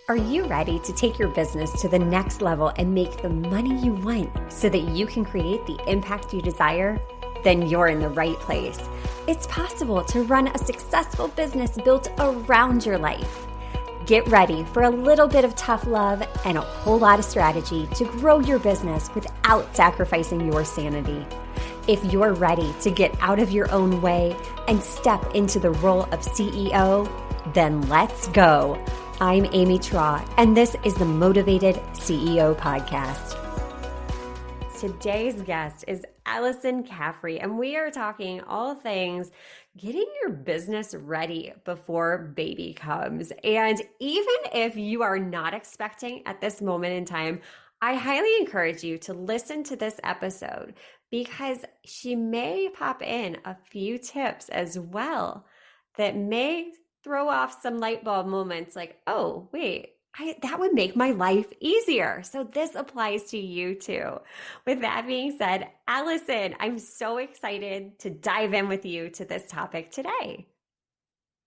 Are you ready to take your business to the next level and make the money you want so that you can create the impact you desire? Then you're in the right place. It's possible to run a successful business built around your life. Get ready for a little bit of tough love and a whole lot of strategy to grow your business without sacrificing your sanity. If you're ready to get out of your own way and step into the role of CEO, then let's go. I'm Amy Traw, and this is the Motivated CEO Podcast. Today's guest is Alyson Caffrey, and we are talking all things getting your business ready before baby comes. And even if you are not expecting at this moment in time, I highly encourage you to listen to this episode because she may pop in a few tips as well that may throw off some light bulb moments like, oh, wait, that would make my life easier. So this applies to you too. With that being said, Alyson, I'm so excited to dive in with you to this topic today.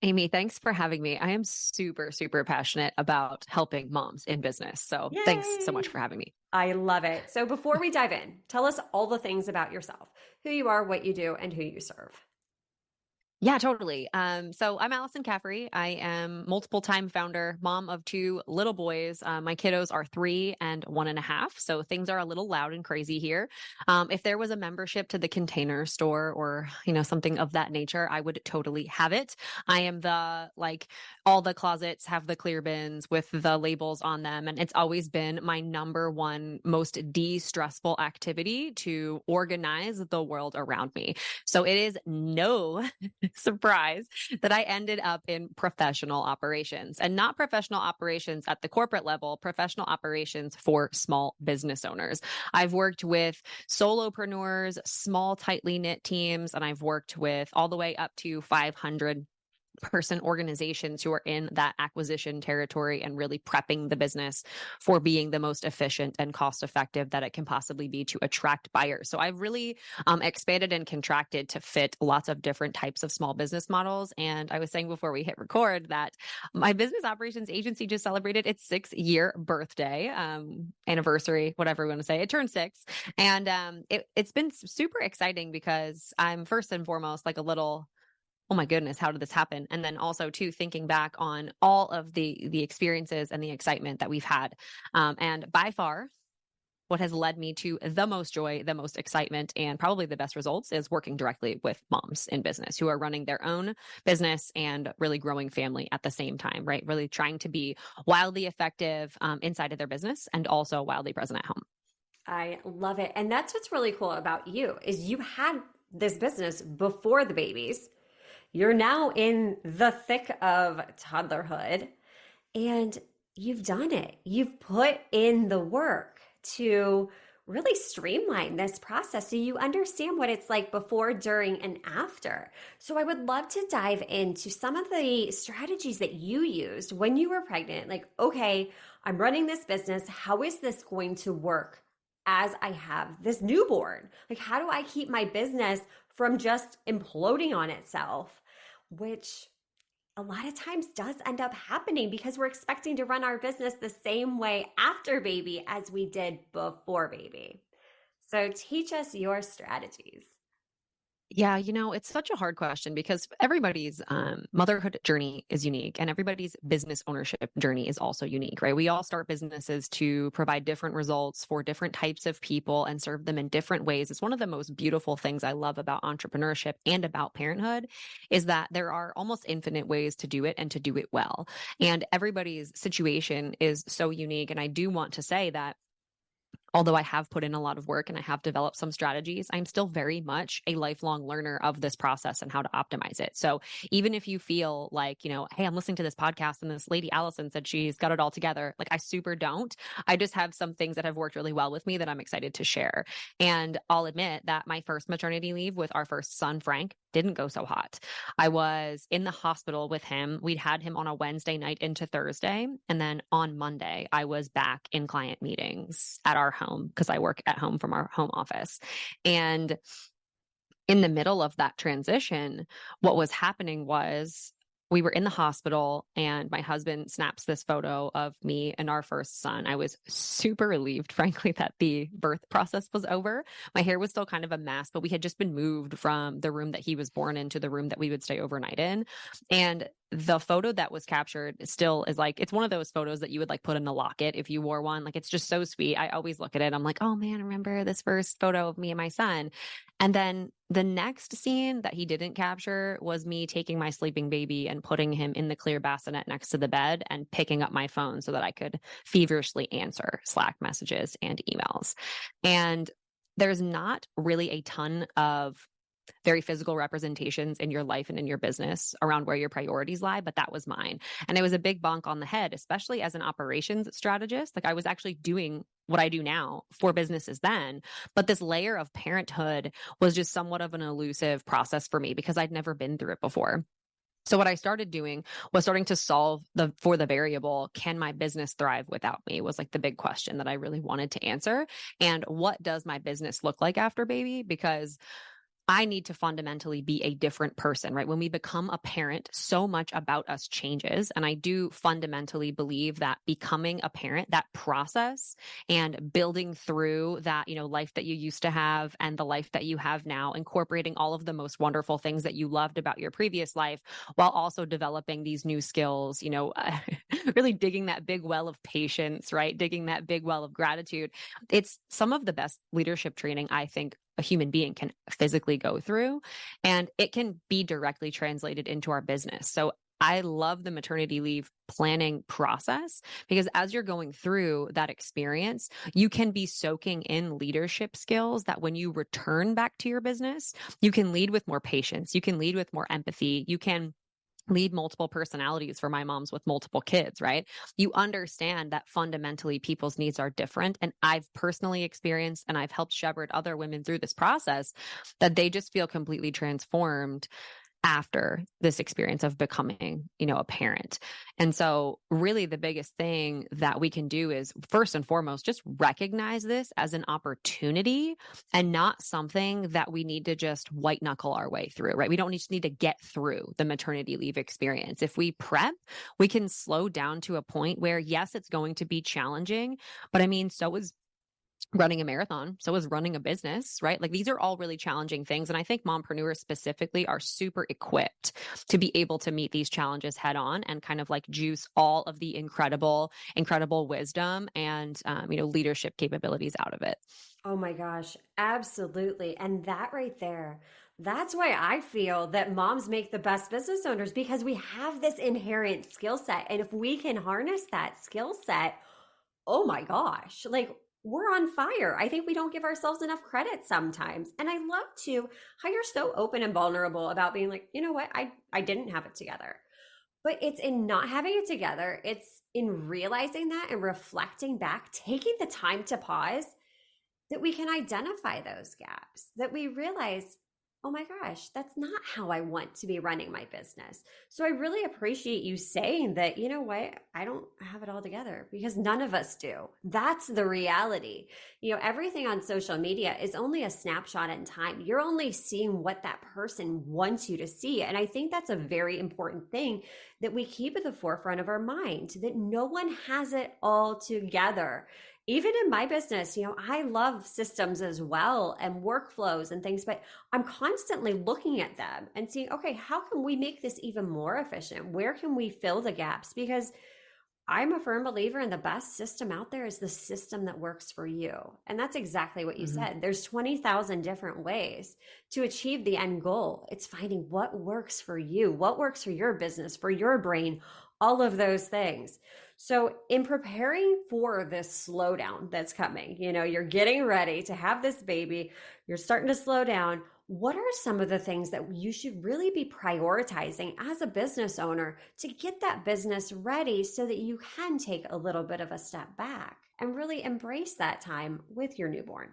Amy, thanks for having me. I am super, super passionate about helping moms in business. So Yay! Thanks so much for having me. I love it. So before we dive in, tell us all the things about yourself, who you are, what you do, and who you serve. Yeah, totally. So I'm Alyson Caffrey. I am multiple time founder, mom of two little boys. My kiddos are 3 and 1.5. So things are a little loud and crazy here. If there was a membership to the Container Store or, something of that nature, I would totally have it. I am all the closets have the clear bins with the labels on them. And it's always been my number one most de-stressful activity to organize the world around me. So it is no surprise that I ended up in professional operations, and not professional operations at the corporate level, professional operations for small business owners. I've worked with solopreneurs, small, tightly knit teams, and I've worked with all the way up to 500 person organizations who are in that acquisition territory and really prepping the business for being the most efficient and cost effective that it can possibly be to attract buyers. So I've really expanded and contracted to fit lots of different types of small business models. And I was saying before we hit record that my business operations agency just celebrated its 6-year birthday, anniversary, whatever we want to say. It turned 6. And it's been super exciting because I'm first and foremost like a little, oh my goodness, how did this happen? And then also too, thinking back on all of the experiences and the excitement that we've had. And by far, what has led me to the most joy, the most excitement, and probably the best results is working directly with moms in business who are running their own business and really growing family at the same time, right? Really trying to be wildly effective inside of their business and also wildly present at home. I love it. And that's what's really cool about you is you had this business before the babies. You're now in the thick of toddlerhood and you've done it. You've put in the work to really streamline this process so you understand what it's like before, during, and after. So I would love to dive into some of the strategies that you used when you were pregnant. Like, okay, I'm running this business. How is this going to work as I have this newborn? Like, how do I keep my business from just imploding on itself, which a lot of times does end up happening because we're expecting to run our business the same way after baby as we did before baby. So teach us your strategies. Yeah, it's such a hard question because everybody's motherhood journey is unique and everybody's business ownership journey is also unique, right? We all start businesses to provide different results for different types of people and serve them in different ways. It's one of the most beautiful things I love about entrepreneurship and about parenthood is that there are almost infinite ways to do it and to do it well. And everybody's situation is so unique. And I do want to say that although I have put in a lot of work and I have developed some strategies, I'm still very much a lifelong learner of this process and how to optimize it. So even if you feel like, hey, I'm listening to this podcast and this lady Alyson said she's got it all together, like I super don't. I just have some things that have worked really well with me that I'm excited to share. And I'll admit that my first maternity leave with our first son, Frank, didn't go so hot. I was in the hospital with him. We'd had him on a Wednesday night into Thursday. And then on Monday, I was back in client meetings at our home because I work at home from our home office. And in the middle of that transition, what was happening was we were in the hospital and my husband snaps this photo of me and our first son. I was super relieved, frankly, that the birth process was over. My hair was still kind of a mess, but we had just been moved from the room that he was born in to the room that we would stay overnight in. And the photo that was captured still is like, it's one of those photos that you would like put in a locket if you wore one. Like, it's just so sweet. I always look at it. I'm like, oh man, remember this first photo of me and my son? And then the next scene that he didn't capture was me taking my sleeping baby and putting him in the clear bassinet next to the bed and picking up my phone so that I could feverishly answer Slack messages and emails. And there's not really a ton of very physical representations in your life and in your business around where your priorities lie, but that was mine. And it was a big bonk on the head, especially as an operations strategist. Like, I was actually doing what I do now for businesses then, but this layer of parenthood was just somewhat of an elusive process for me because I'd never been through it before. So what I started doing was starting to solve for the variable, can my business thrive without me, was like the big question that I really wanted to answer. And what does my business look like after baby? Because I need to fundamentally be a different person, right? When we become a parent, so much about us changes. And I do fundamentally believe that becoming a parent, that process and building through that, life that you used to have and the life that you have now, incorporating all of the most wonderful things that you loved about your previous life, while also developing these new skills, really digging that big well of patience, right? Digging that big well of gratitude. It's some of the best leadership training I think a human being can physically go through, and it can be directly translated into our business. So I love the maternity leave planning process because as you're going through that experience, you can be soaking in leadership skills that when you return back to your business, you can lead with more patience, you can lead with more empathy, you can lead multiple personalities for my moms with multiple kids, right? You understand that fundamentally people's needs are different. And I've personally experienced, and I've helped shepherd other women through this process, that they just feel completely transformed after this experience of becoming, a parent. And so really the biggest thing that we can do is first and foremost, just recognize this as an opportunity and not something that we need to just white knuckle our way through, right? We don't just need to get through the maternity leave experience. If we prep, we can slow down to a point where, yes, it's going to be challenging, but I mean, so is running a marathon, so is running a business, right? Like, these are all really challenging things. And I think mompreneurs specifically are super equipped to be able to meet these challenges head on and kind of like juice all of the incredible wisdom and, leadership capabilities out of it. Oh my gosh, absolutely. And that right there, that's why I feel that moms make the best business owners because we have this inherent skill set. And if we can harness that skill set, oh my gosh, like we're on fire. I think we don't give ourselves enough credit sometimes. And I love to how you're so open and vulnerable about being like, you know what, I didn't have it together. But it's in not having it together, it's in realizing that and reflecting back, taking the time to pause that we can identify those gaps, that we realize, oh my gosh, that's not how I want to be running my business. So I really appreciate you saying that, you know what, I don't have it all together because none of us do. That's the reality. Everything on social media is only a snapshot in time. You're only seeing what that person wants you to see. And I think that's a very important thing that we keep at the forefront of our mind, that no one has it all together. Even in my business, I love systems as well and workflows and things, but I'm constantly looking at them and seeing, okay, how can we make this even more efficient? Where can we fill the gaps? Because I'm a firm believer in the best system out there is the system that works for you. And that's exactly what you said. There's 20,000 different ways to achieve the end goal. It's finding what works for you, what works for your business, for your brain, all of those things. So in preparing for this slowdown that's coming, you're getting ready to have this baby, you're starting to slow down. What are some of the things that you should really be prioritizing as a business owner to get that business ready so that you can take a little bit of a step back and really embrace that time with your newborn?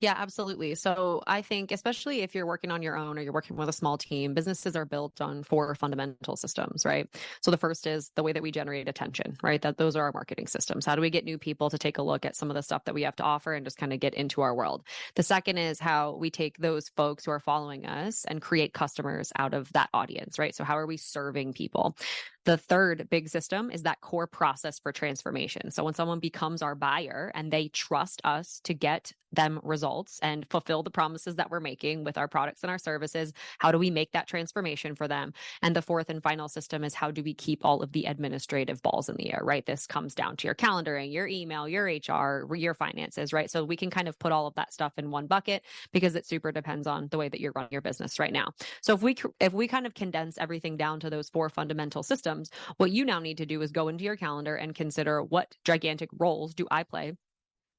Yeah, absolutely. So I think, especially if you're working on your own or you're working with a small team, businesses are built on four fundamental systems, right? So the first is the way that we generate attention, right? That those are our marketing systems. How do we get new people to take a look at some of the stuff that we have to offer and just kind of get into our world? The second is how we take those folks who are following us and create customers out of that audience, right? So how are we serving people? The third big system is that core process for transformation. So when someone becomes our buyer and they trust us to get them results and fulfill the promises that we're making with our products and our services, how do we make that transformation for them? And the fourth and final system is how do we keep all of the administrative balls in the air, right? This comes down to your calendaring, your email, your HR, your finances, right? So we can kind of put all of that stuff in one bucket because it super depends on the way that you're running your business right now. So if we kind of condense everything down to those four fundamental systems, what you now need to do is go into your calendar and consider what gigantic roles do I play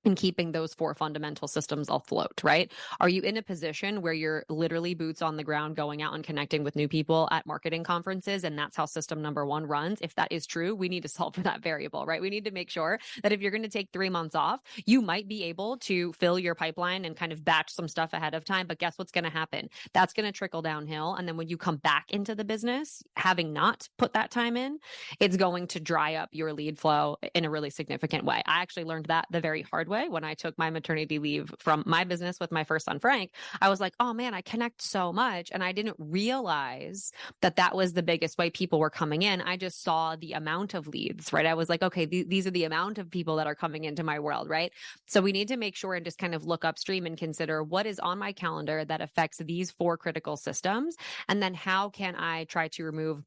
in keeping those four fundamental systems afloat, right? Are you in a position where you're literally boots on the ground going out and connecting with new people at marketing conferences, and that's how system number one runs? If that is true, we need to solve for that variable, right? We need to make sure that if you're going to take 3 months off, you might be able to fill your pipeline and kind of batch some stuff ahead of time. But guess what's going to happen? That's going to trickle downhill. And then when you come back into the business, having not put that time in, it's going to dry up your lead flow in a really significant way. I actually learned that the very hard way when I took my maternity leave from my business with my first son, Frank. I was like, oh man, I connect so much. And I didn't realize that that was the biggest way people were coming in. I just saw the amount of leads, right? I was like, okay, these are the amount of people that are coming into my world, right? So we need to make sure and just kind of look upstream and consider what is on my calendar that affects these four critical systems. And then how can I try to remove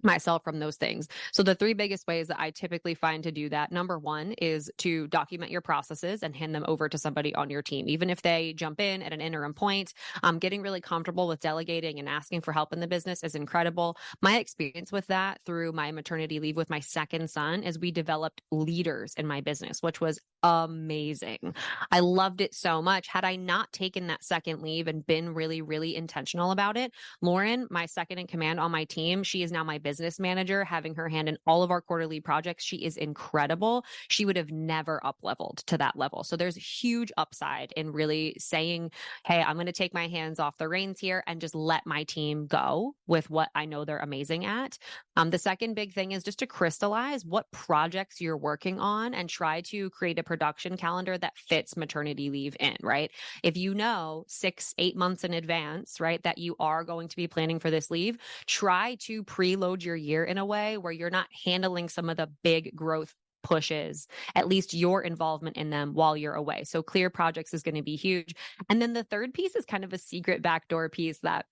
myself from those things. So the three biggest ways that I typically find to do that, number one is to document your processes and hand them over to somebody on your team. Even if they jump in at an interim point, getting really comfortable with delegating and asking for help in the business is incredible. My experience with that through my maternity leave with my second son is we developed leaders in my business, which was amazing. I loved it so much. Had I not taken that second leave and been really, really intentional about it, Lauren, my second in command on my team, she is now my business manager, having her hand in all of our quarterly projects. She is incredible. She would have never up leveled to that level. So there's huge upside in really saying, hey, I'm going to take my hands off the reins here and just let my team go with what I know they're amazing at. The second big thing is just to crystallize what projects you're working on and try to create a production calendar that fits maternity leave in, right? If you know 6-8 months in advance, right, that you are going to be planning for this leave, try to preload your year in a way where you're not handling some of the big growth pushes, at least your involvement in them while you're away. So clear projects is going to be huge. And then the third piece is kind of a secret backdoor piece that,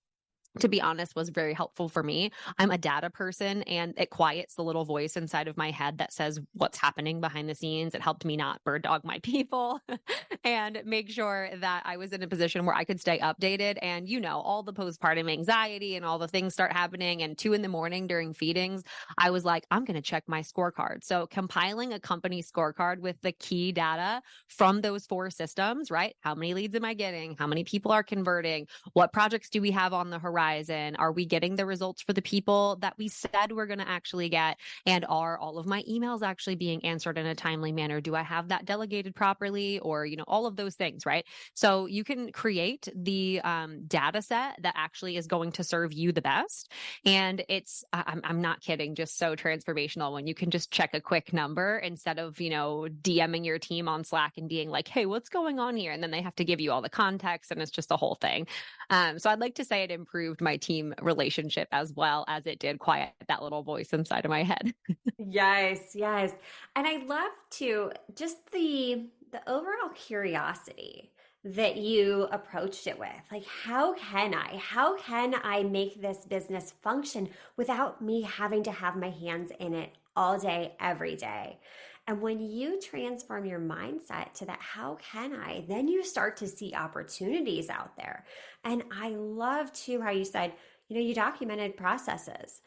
to be honest, was very helpful for me. I'm a data person and it quiets the little voice inside of my head that says what's happening behind the scenes. It helped me not bird dog my people and make sure that I was in a position where I could stay updated. And, you know, all the postpartum anxiety and all the things start happening. And 2 a.m. during feedings, I was like, I'm going to check my scorecard. So compiling a company scorecard with the key data from those four systems, right? How many leads am I getting? How many people are converting? What projects do we have on the horizon? Are we getting the results for the people that we said we're going to actually get? And are all of my emails actually being answered in a timely manner? Do I have that delegated properly? Or, you know, all of those things, right? So you can create the data set that actually is going to serve you the best. And it's, I'm not kidding, just so transformational when you can just check a quick number instead of, you know, DMing your team on Slack and being like, hey, what's going on here? And then they have to give you all the context and it's just a whole thing. So I'd like to say it improved my team relationship as well as it did quiet that little voice inside of my head. Yes, yes. And I love to just the overall curiosity that you approached it with. Like, how can I make this business function without me having to have my hands in it all day, every day? And when you transform your mindset to that, how can I, then you start to see opportunities out there. And I love too how you said, you know, you documented processes.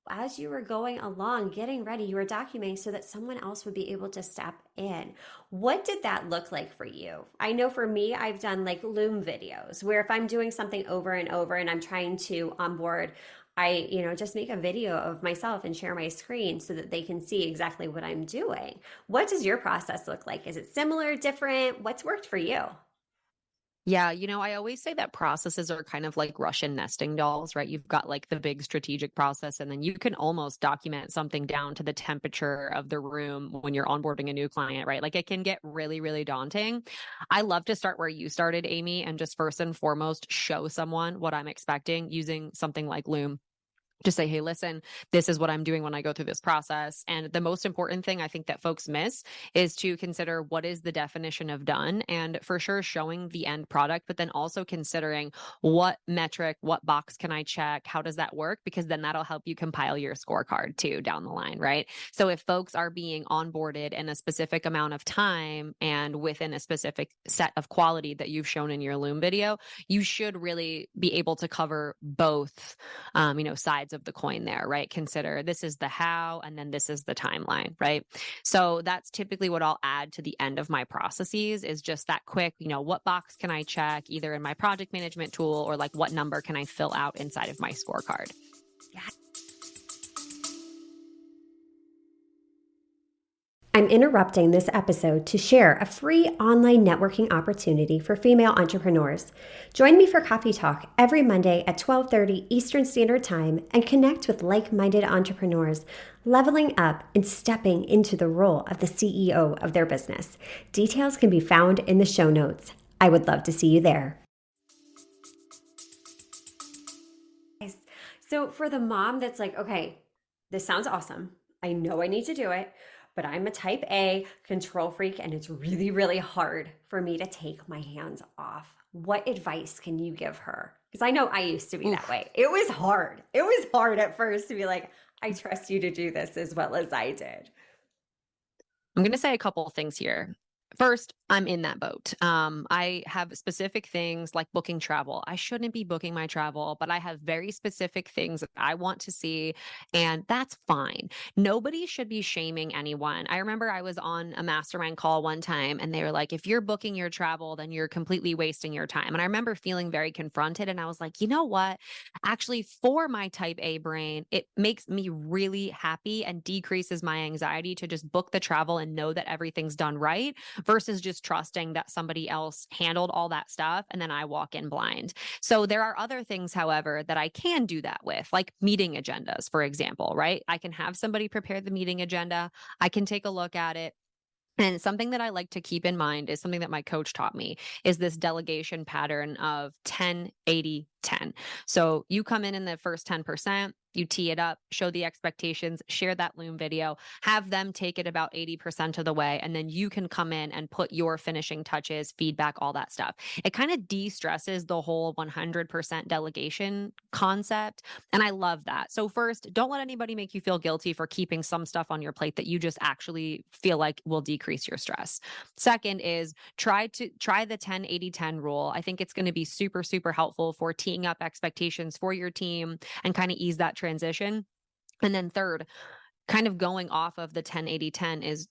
As you were going along, getting ready, you were documenting so that someone else would be able to step in. What did that look like for you? I know for me, I've done like Loom videos where if I'm doing something over and over and I'm trying to onboard, I, you know, just make a video of myself and share my screen so that they can see exactly what I'm doing. What does your process look like? Is it similar, different? What's worked for you? Yeah, I always say that processes are kind of like Russian nesting dolls, right? You've got like the big strategic process, and then you can almost document something down to the temperature of the room when you're onboarding a new client, right? Like it can get really, really daunting. I love to start where you started, Amy, and just first and foremost show someone what I'm expecting using something like Loom. Just say, hey, listen, this is what I'm doing when I go through this process. And the most important thing I think that folks miss is to consider what is the definition of done, and for sure showing the end product, but then also considering what metric, what box can I check? How does that work? Because then that'll help you compile your scorecard too down the line, right? So if folks are being onboarded in a specific amount of time and within a specific set of quality that you've shown in your Loom video, you should really be able to cover both sides of the coin there, right? Consider this is the how, and then this is the timeline, right? So that's typically what I'll add to the end of my processes is just that quick, what box can I check either in my project management tool, or like what number can I fill out inside of my scorecard? I'm interrupting this episode to share a free online networking opportunity for female entrepreneurs. Join me for Coffee Talk every Monday at 12:30 Eastern Standard Time and connect with like-minded entrepreneurs, leveling up and stepping into the role of the CEO of their business. Details can be found in the show notes. I would love to see you there. So for the mom that's like, okay, this sounds awesome. I know I need to do it, but I'm a type A control freak and it's really, really hard for me to take my hands off. What advice can you give her? Because I know I used to be that Oof. way. It was hard. It was hard at first to be like, I trust you to do this as well as I did. I'm going to say a couple of things here. First, I'm in that boat. I have specific things like booking travel. I shouldn't be booking my travel, but I have very specific things that I want to see, and that's fine. Nobody should be shaming anyone. I remember I was on a mastermind call one time, and they were like, if you're booking your travel, then you're completely wasting your time. And I remember feeling very confronted, and I was like, you know what? Actually, for my type A brain, it makes me really happy and decreases my anxiety to just book the travel and know that everything's done right versus just trusting that somebody else handled all that stuff and then I walk in blind. So there are other things, however, that I can do that with, like meeting agendas, for example, right? I can have somebody prepare the meeting agenda. I can take a look at it. And something that I like to keep in mind is something that my coach taught me is this delegation pattern of 10, 80, 10. So you come in the first 10%, you tee it up, show the expectations, share that Loom video, have them take it about 80% of the way, and then you can come in and put your finishing touches, feedback, all that stuff. It kind of de-stresses the whole 100% delegation concept. And I love that. So first, don't let anybody make you feel guilty for keeping some stuff on your plate that you just actually feel like will decrease your stress. Second is try the 10 80 10 rule. I think it's going to be super, super helpful for teeing up expectations for your team and kind of ease that transition. And then third, kind of going off of the 10 80 10 is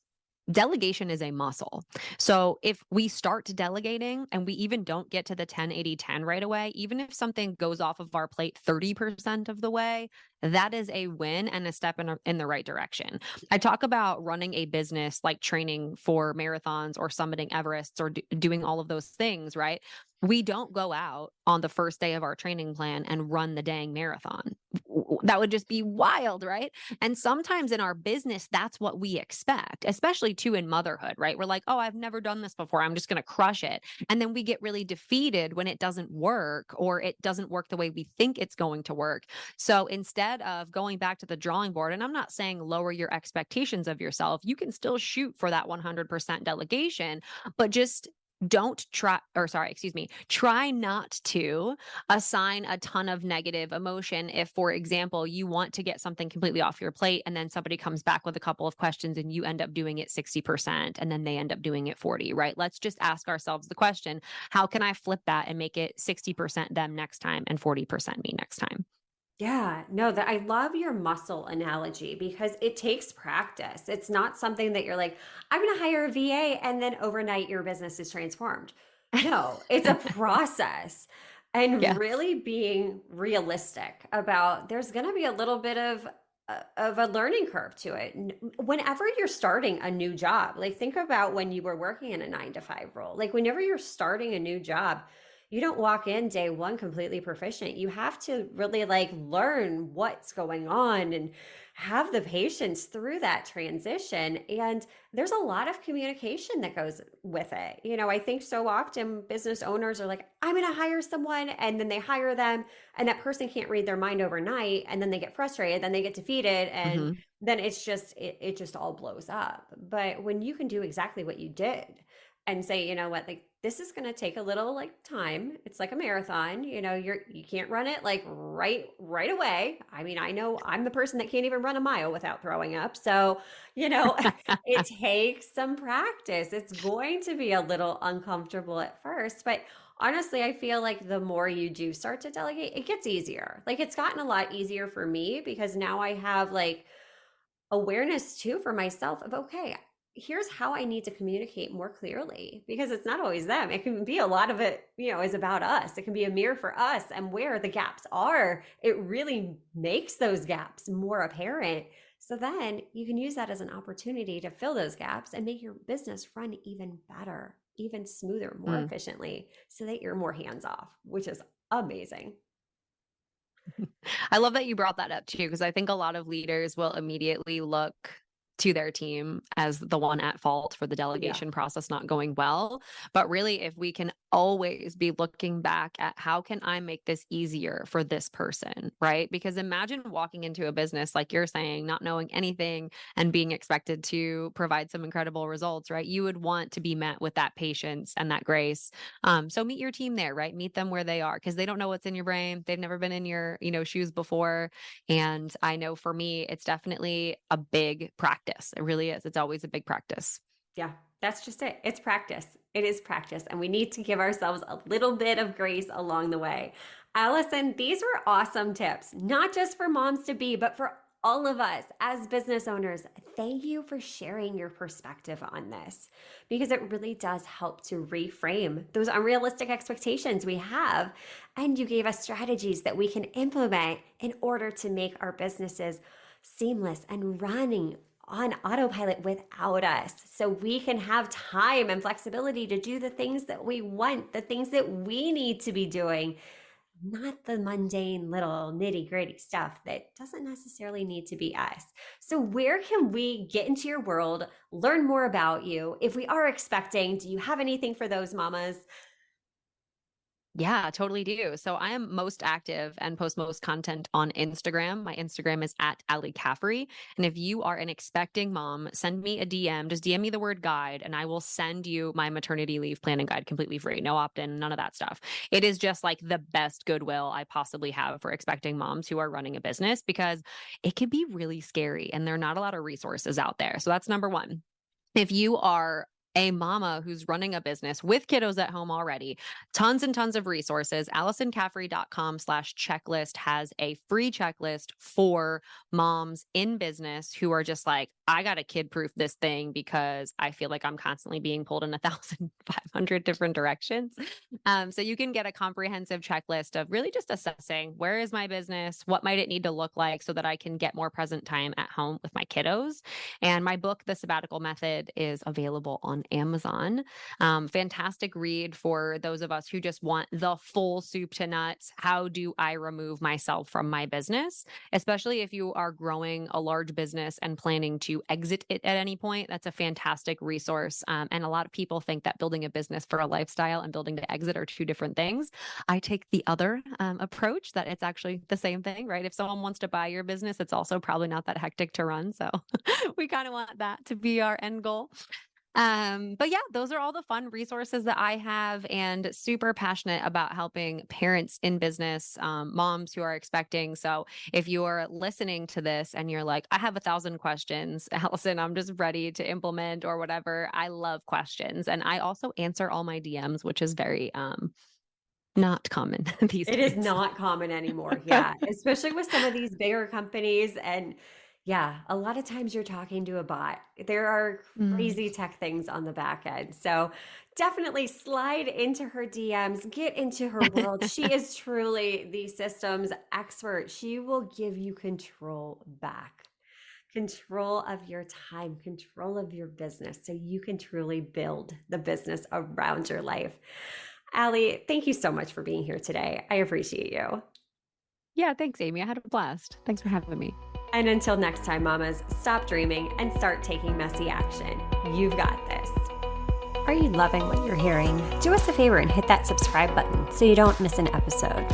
delegation is a muscle. So if we start delegating and we even don't get to the 10 80 10 right away, even if something goes off of our plate 30% of the way, that is a win and a step in the right direction. I talk about running a business like training for marathons or summiting Everests or doing all of those things, right? We don't go out on the first day of our training plan and run the dang marathon. That would just be wild, right? And sometimes in our business, that's what we expect, especially too in motherhood, right? We're like, oh, I've never done this before. I'm just going to crush it. And then we get really defeated when it doesn't work or it doesn't work the way we think it's going to work. So instead of going back to the drawing board, and I'm not saying lower your expectations of yourself, you can still shoot for that 100% delegation, but just try not to assign a ton of negative emotion. If, for example, you want to get something completely off your plate and then somebody comes back with a couple of questions and you end up doing it 60% and then they end up doing it 40, right? Let's just ask ourselves the question, how can I flip that and make it 60% them next time and 40% me next time? Yeah, no, that I love your muscle analogy because it takes practice. It's not something that you're like, I'm going to hire a VA and then overnight your business is transformed. No, it's a process. And Yes. really being realistic about there's going to be a little bit of of a learning curve to it. Whenever you're starting a new job, like think about when you were working in a 9 to 5 role. Like whenever you're starting a new job, you don't walk in day one completely proficient. You have to really like learn what's going on and have the patience through that transition. And there's a lot of communication that goes with it. I think so often business owners are like, I'm going to hire someone, and then they hire them, and that person can't read their mind overnight, and then they get frustrated, then they get defeated, and Hmm. then it just all blows up. But when you can do exactly what you did and say, you know what, like this is going to take a little like time. It's like a marathon. You can't run it like right away. I mean, I know I'm the person that can't even run a mile without throwing up. So, it takes some practice. It's going to be a little uncomfortable at first, but honestly, I feel like the more you do start to delegate, it gets easier. Like it's gotten a lot easier for me because now I have like awareness too for myself of, okay, here's how I need to communicate more clearly, because it's not always them. It can be a lot of it, is about us. It can be a mirror for us, and where the gaps are, it really makes those gaps more apparent. So then you can use that as an opportunity to fill those gaps and make your business run even better, even smoother, more efficiently, so that you're more hands off, which is amazing. I love that you brought that up too, because I think a lot of leaders will immediately look to their team as the one at fault for the Yeah. delegation process not going well. But really, if we can always be looking back at how can I make this easier for this person, right? Because imagine walking into a business, like you're saying, not knowing anything and being expected to provide some incredible results, right? You would want to be met with that patience and that grace. So meet your team there, right? Meet them where they are, because they don't know what's in your brain. They've never been in your, shoes before. And I know for me, it's definitely a big practice. It really is. It's always a big practice. Yeah, that's just it. It's practice. It is practice. And we need to give ourselves a little bit of grace along the way. Alyson, these were awesome tips, not just for moms to be, but for all of us as business owners. Thank you for sharing your perspective on this, because it really does help to reframe those unrealistic expectations we have. And you gave us strategies that we can implement in order to make our businesses seamless and running on autopilot without us, so we can have time and flexibility to do the things that we want, the things that we need to be doing, not the mundane little nitty gritty stuff that doesn't necessarily need to be us. So, where can we get into your world, learn more about you? If we are expecting, do you have anything for those mamas? Yeah, totally do. So I am most active and post most content on Instagram. My Instagram is at Caffrey. And if you are an expecting mom, send me a DM. Just DM me the word guide, and I will send you my maternity leave planning guide completely free. No opt-in, none of that stuff. It is just like the best goodwill I possibly have for expecting moms who are running a business, because it can be really scary and there are not a lot of resources out there. So that's number one. If you are a mama who's running a business with kiddos at home already, tons and tons of resources. AlysonCaffrey.com/checklist has a free checklist for moms in business who are just like, I got to kid proof this thing because I feel like I'm constantly being pulled in 1,500 different directions. So you can get a comprehensive checklist of really just assessing, where is my business? What might it need to look like so that I can get more present time at home with my kiddos? And my book, The Sabbatical Method, is available on Amazon. Fantastic read for those of us who just want the full soup to nuts. How do I remove myself from my business? Especially if you are growing a large business and planning to exit it at any point. That's a fantastic resource. And a lot of people think that building a business for a lifestyle and building to exit are two different things. I take the other approach, that it's actually the same thing, right? If someone wants to buy your business, it's also probably not that hectic to run. So we kind of want that to be our end goal. But yeah, those are all the fun resources that I have, and super passionate about helping parents in business, moms who are expecting. So if you're listening to this and you're like, I have 1,000 questions, Alyson, I'm just ready to implement or whatever. I love questions. And I also answer all my DMs, which is very, not common these It is days. not common anymore. Yeah. Especially with some of these bigger companies. And Yeah, a lot of times you're talking to a bot. There are crazy tech things on the back end. So definitely slide into her DMs, get into her world. She is truly the systems expert. She will give you control back, control of your time, control of your business, so you can truly build the business around your life. Allie, thank you so much for being here today. I appreciate you. Yeah, thanks, Amy. I had a blast. Thanks for having me. And until next time, mamas, stop dreaming and start taking messy action. You've got this. Are you loving what you're hearing? Do us a favor and hit that subscribe button so you don't miss an episode.